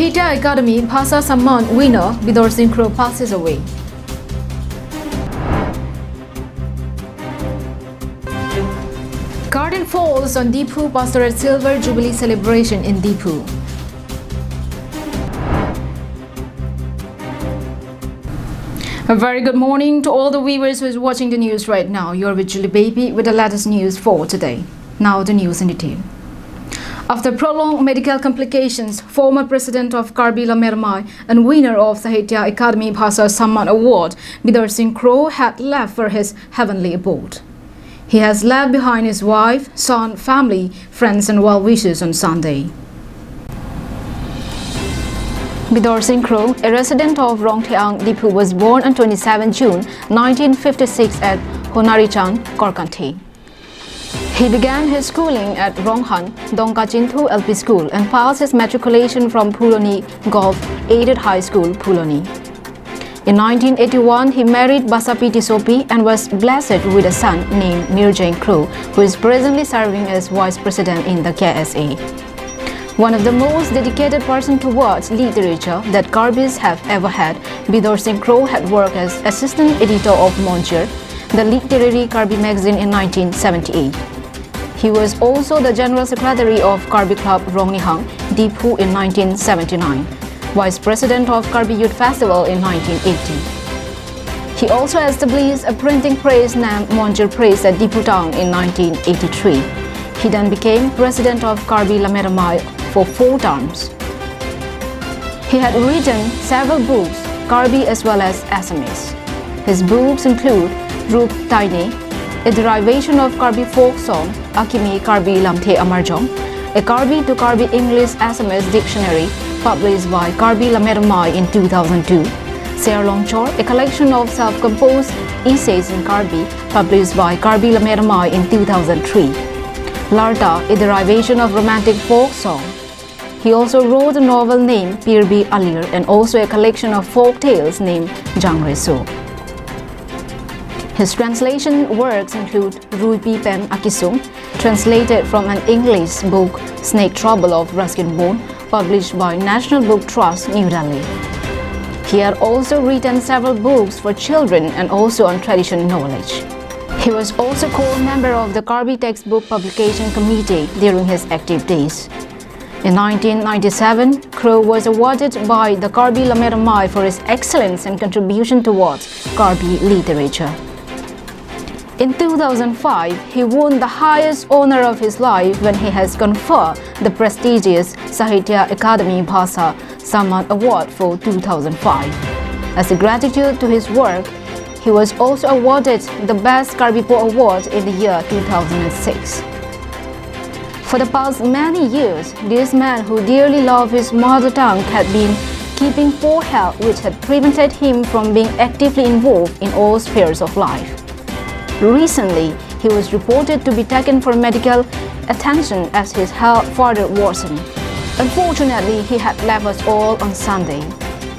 Sahitya Academy Bhasa Samman winner Vidor Sinkro passes away. Curtain falls on Deepu Pastorate Silver Jubilee celebration in Deepu. A very good morning to all the viewers who is watching the news right now. You're with Julie Baby with the latest news for today. Now the news in detail. After prolonged medical complications, former president of Karbi Lamermai and winner of Sahitya Academy Bhasa Samman Award, Vidor Sinkro, had left for his heavenly abode. He has left behind his wife, son, family, friends and well-wishers on Sunday. Vidor Sinkro, a resident of Rongtheang, Deepu, was born on 27 June 1956 at Honarichan, Korkanthi. He began his schooling at Ronghan, Dongkachintu LP School and passed his matriculation from Phuloni Golf Aided High School, Phuloni. In 1981, he married Basapiti Sopi and was blessed with a son named Mirjain Kro, who is presently serving as vice president in the KSA. One of the most dedicated persons towards literature that Karbis have ever had, Vidor Sinkro had worked as assistant editor of Monjir, the literary Karbi magazine in 1978. He was also the general secretary of Karbi Club Rongnihang, Deepu in 1979, vice president of Karbi Youth Festival in 1980. He also established a printing press named Monjir Press at Deepu Town in 1983. He then became president of Karbi Lamermai for 4 terms. He had written several books, Karbi as well as Assamese. His books include Rup Taine, a derivation of Karbi folk song, Akimi Karbi Lamthe Amarjong, a Karbi to Karbi English Assamese dictionary published by Karbi Lamermai in 2002, Ser Longchor, a collection of self-composed essays in Karbi published by Karbi Lamermai in 2003, Larta, a derivation of romantic folk song. He also wrote a novel named Pirbi Alir and also a collection of folk tales named Jangreso. His translation works include Ruipi Pen Akisung, translated from an English book Snake Trouble of Ruskin Bone, published by National Book Trust, New Delhi. He had also written several books for children and also on traditional knowledge. He was also core member of the Karbi Textbook Publication Committee during his active days. In 1997, Kro was awarded by the Karbi Lamermai for his excellence and contribution towards Karbi literature. In 2005, he won the highest honor of his life when he has conferred the prestigious Sahitya Academy Bhasa Samman Award for 2005. As a gratitude to his work, he was also awarded the Best Karbipo Award in the year 2006. For the past many years, this man who dearly loved his mother tongue had been keeping poor health which had prevented him from being actively involved in all spheres of life. Recently, he was reported to be taken for medical attention as his health further worsened. Unfortunately, he had left us all on Sunday.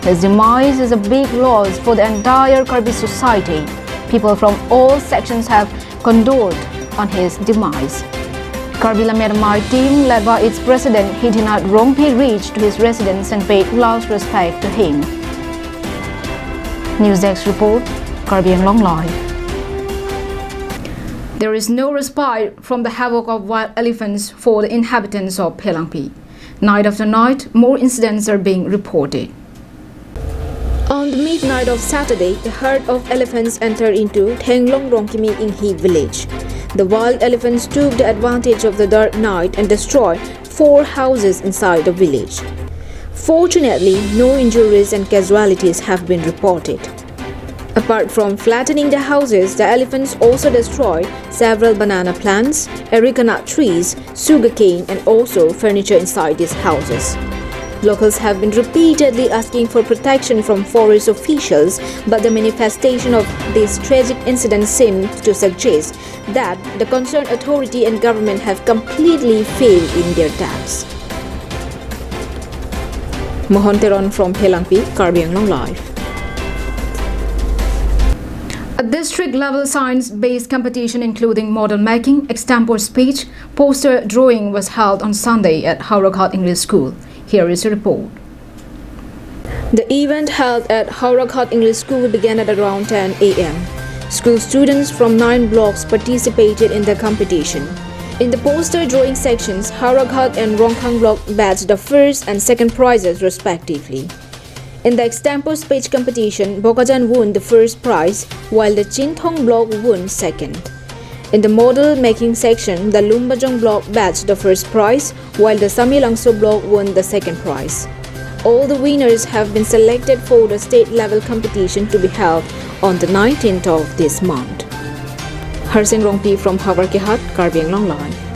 His demise is a big loss for the entire Karbi society. People from all sections have condoled on his demise. Karbi Lamermai team, led by its president Hidinat Rongpi, reached to his residence and paid last respect to him. News Desk report, Karbi Anglong Live. There is no respite from the havoc of wild elephants for the inhabitants of Phelangpi. Night after night, more incidents are being reported. On the midnight of Saturday, a herd of elephants entered into Thenglong Rongkimi Inghi village. The wild elephants took the advantage of the dark night and destroyed 4 houses inside the village. Fortunately, no injuries and casualties have been reported. Apart from flattening the houses, the elephants also destroyed several banana plants, areca nut trees, sugarcane and also furniture inside these houses. Locals have been repeatedly asking for protection from forest officials, but the manifestation of this tragic incident seems to suggest that the concerned authority and government have completely failed in their tasks. Mohon Teron from Phelangpi, Karbi Anglong Live. A district-level science-based competition including model making, extempore speech, poster drawing was held on Sunday at Haurakat English School. Here is a report. The event held at Haurakhat English School began at around 10 a.m. School students from 9 blocks participated in the competition. In the poster drawing sections, Haurakhat and Rongkhang block bagged the first and second prizes respectively. In the extempo speech competition, Bokajan won the first prize, while the Chinthong block won second. In the model making section, the Lumbajong block bagged the first prize, while the Samilangso block won the second prize. All the winners have been selected for the state-level competition to be held on the 19th of this month. Harsing Rongpi from Havarkehat, Karbi Anglong Live.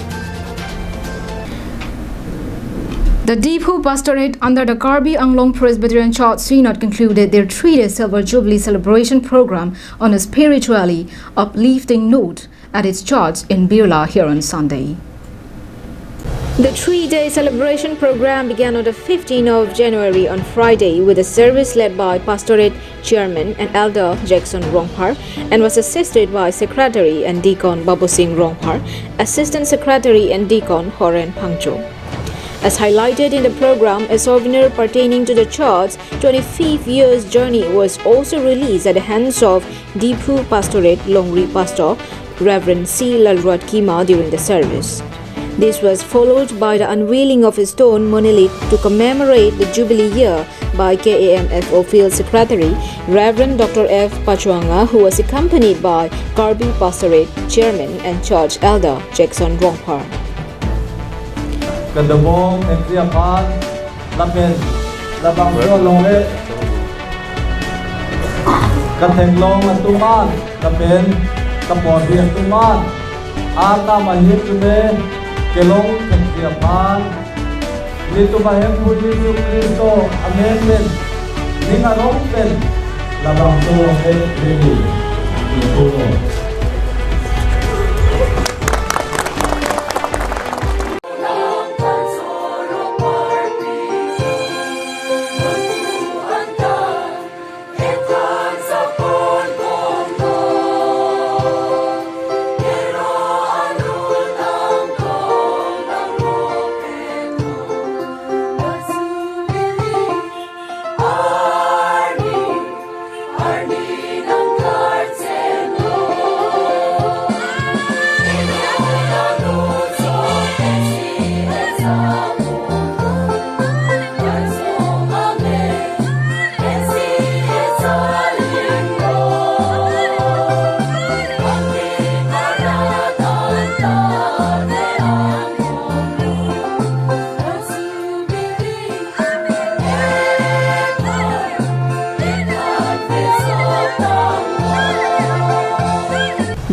The Deephu pastorate under the Karbi Anglong Presbyterian Church Synod concluded their 3-day Silver Jubilee celebration program on a spiritually uplifting note at its church in Birla here on Sunday. The 3-day celebration program began on the 15th of January on Friday with a service led by Pastorate Chairman and Elder Jackson Rongpar and was assisted by Secretary and Deacon Babu Singh Rongpar, Assistant Secretary and Deacon Horen Pangcho. As highlighted in the program, a souvenir pertaining to the church's 25th year's journey was also released at the hands of Deephu Pastorate Longri Pastor Reverend C. Lalruat Kima during the service. This was followed by the unveiling of a stone monolith to commemorate the Jubilee year by KAMFO Field Secretary Reverend Dr. F. Pachuanga, who was accompanied by Karbi Pastorate Chairman and Church Elder Jackson Rongpar. Kadabong Ekriapan Lapen Labang Longre Katenglong Atuman Lapen Kapodi Atuman Ata Mahit Tume Kelong Ekriapan Lito Bahem Puji Kristo Amen Ningarong Pen Labang Longre Lito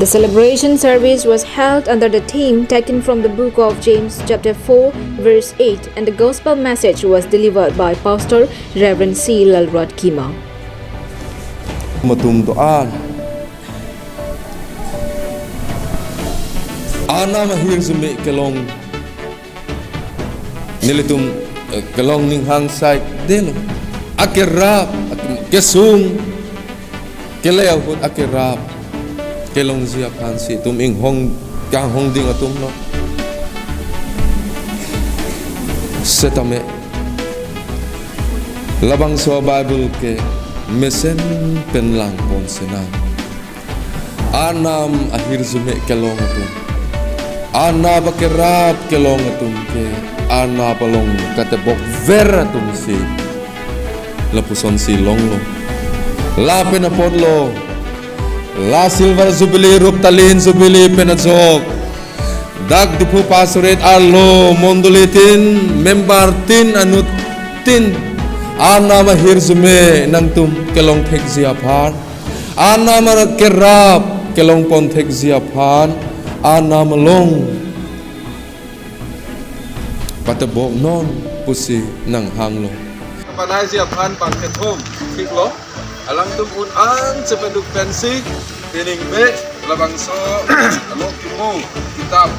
The celebration service was held under the theme taken from the book of James chapter 4 verse 8 and the gospel message was delivered by Pastor Reverend C. Lalruat Kima. Matum doan ana mahir sumi kelong nilitum kelong ning hang side delo akirap kesung keleo hut akirap kelong zia pansi tum ing hong kang hong ding atum no setame labang so bible ke mesen penlang pon senang anam akhir zume kelong atum ana bakerap kelong atum ke ana palong katebok vera tum si lapuson si longlo la penapodlo La silver jubilee ruptalin jubilee penajok Dag Deephu Pastorate arlo mondulitin membartin anutin ana mahir zume nang tum kelong thek ziaphan ana mar kerap kelong pon thek ziaphan ana malong patabok non pusi nang hanglo kapanai ziaphan pang ketom tiklo alang tum un an sepeduk pensi pining be labang so alok kimo kitab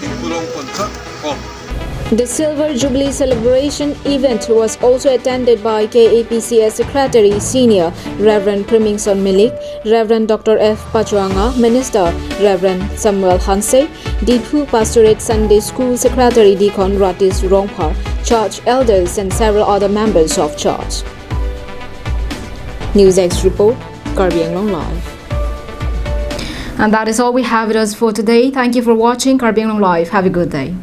tipulong kontak kom. The Silver Jubilee celebration event was also attended by KAPCS Secretary Senior Reverend Primingson Milik, Reverend Dr. F. Pachuanga, Minister Reverend Samuel Hanse, Deephu Pastorate Sunday School Secretary Deacon Ratis Rongpar, Church Elders and several other members of church. News X Report, Karbi Anglong Live. And that is all we have with us for today. Thank you for watching Karbi Anglong Live. Have a good day.